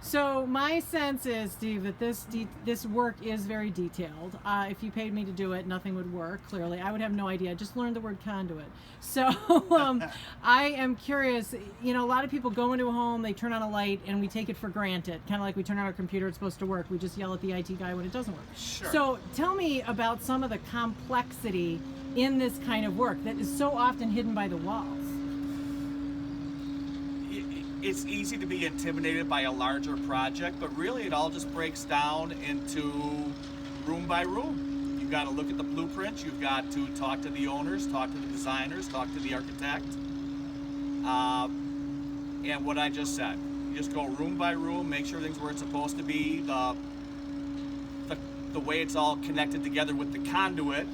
So my sense is, Steve, that this work is very detailed. If you paid me to do it, nothing would work. Clearly, I would have no idea. I just learned the word conduit. So I am curious. You know, a lot of people go into a home, they turn on a light, and we take it for granted. Kind of like we turn on our computer; it's supposed to work. We just yell at the IT guy when it doesn't work. Sure. So tell me about some of the complexity in this kind of work that is so often hidden by the walls. It's easy to be intimidated by a larger project, but really it all just breaks down into room by room. You've got to look at the blueprints, you've got to talk to the owners, talk to the designers, talk to the architect. And what I just said, you just go room by room, make sure everything's where it's supposed to be. The way it's all connected together with the conduit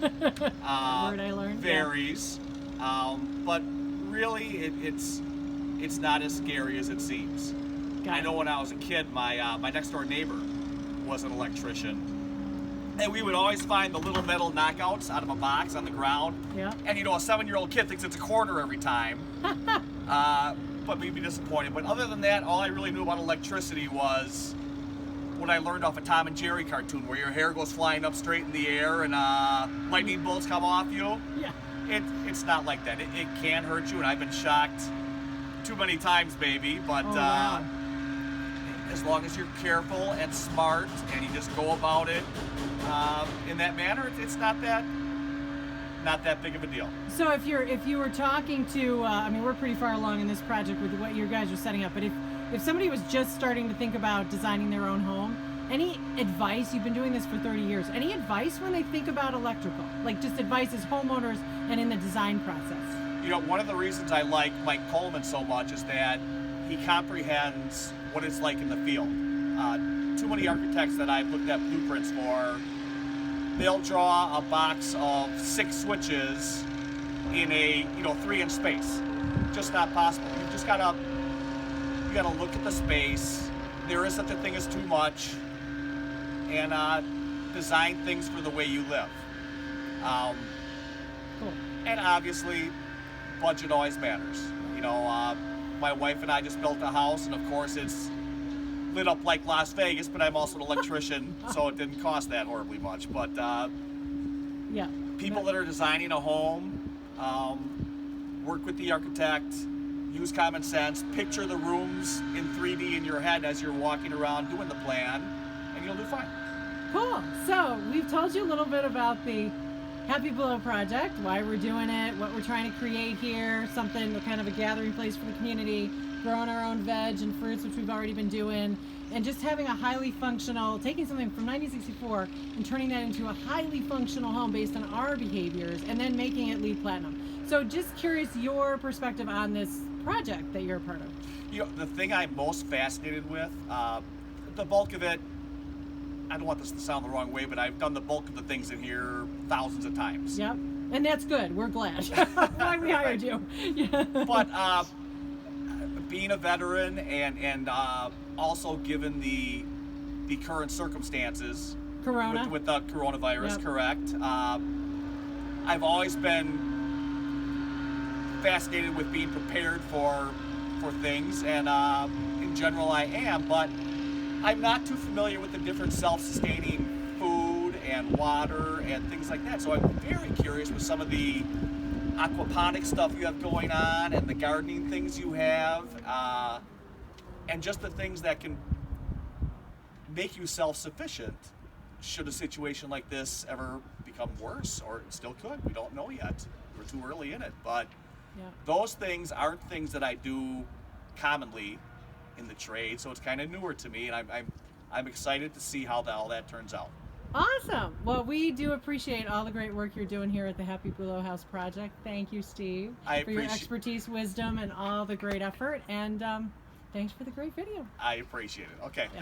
Word I learned. varies. But really it's not as scary as it seems. I know when I was a kid, my next door neighbor was an electrician, and we would always find the little metal knockouts out of a box on the ground. Yeah. And you know, a 7-year-old kid thinks it's a quarter every time. But we'd be disappointed. But other than that, all I really knew about electricity was what I learned off a Tom and Jerry cartoon, where your hair goes flying up straight in the air and lightning bolts come off you. Yeah. It's not like that. It can hurt you, and I've been shocked too many times, baby. But wow. as long as you're careful and smart and you just go about it in that manner, it's not that big of a deal. So if you were talking to, I mean, we're pretty far along in this project with what you guys are setting up, but if somebody was just starting to think about designing their own home, any advice? You've been doing this for 30 years. Any advice when they think about electrical? Like just advice as homeowners and in the design process? You know, one of the reasons I like Mike Coleman so much is that he comprehends what it's like in the field. Too many architects that I've looked at blueprints for, they'll draw a box of 6 switches in a 3-inch space. Just not possible. You just gotta look at the space. There is such a thing as too much, and design things for the way you live. Cool. And obviously, budget always matters. You know, my wife and I just built a house, and of course it's lit up like Las Vegas, but I'm also an electrician, so it didn't cost that horribly much. But yeah, people that are designing a home, work with the architect, use common sense, picture the rooms in 3D in your head as you're walking around doing the plan, and you'll do fine. Cool. So we've told you a little bit about the Happy Below project, why we're doing it, what we're trying to create here, something kind of a gathering place for the community, growing our own veg and fruits, which we've already been doing, and just having a highly functional, taking something from 1964 and turning that into a highly functional home based on our behaviors, and then making it LEED Platinum. So just curious your perspective on this project that you're a part of. You know, the thing I'm most fascinated with, the bulk of it, I don't want this to sound the wrong way, but I've done the bulk of the things in here thousands of times. Yep, and that's good. We're glad. Why we hired you. Yeah. But being a veteran and also given the current circumstances Corona. with the coronavirus, Yep. correct? I've always been fascinated with being prepared for things, and in general I am, but I'm not too familiar with the different self-sustaining food and water and things like that. So I'm very curious with some of the aquaponic stuff you have going on and the gardening things you have, and just the things that can make you self-sufficient should a situation like this ever become worse, or it still could. We don't know yet. We're too early in it. But Yeah. those things aren't things that I do commonly in the trade, so it's kind of newer to me, and I'm excited to see how all that turns out. Awesome. Well, we do appreciate all the great work you're doing here at the Happy Below House Project. Thank you, Steve, for your expertise, wisdom, and all the great effort. And thanks for the great video. I appreciate it. Okay, thank you.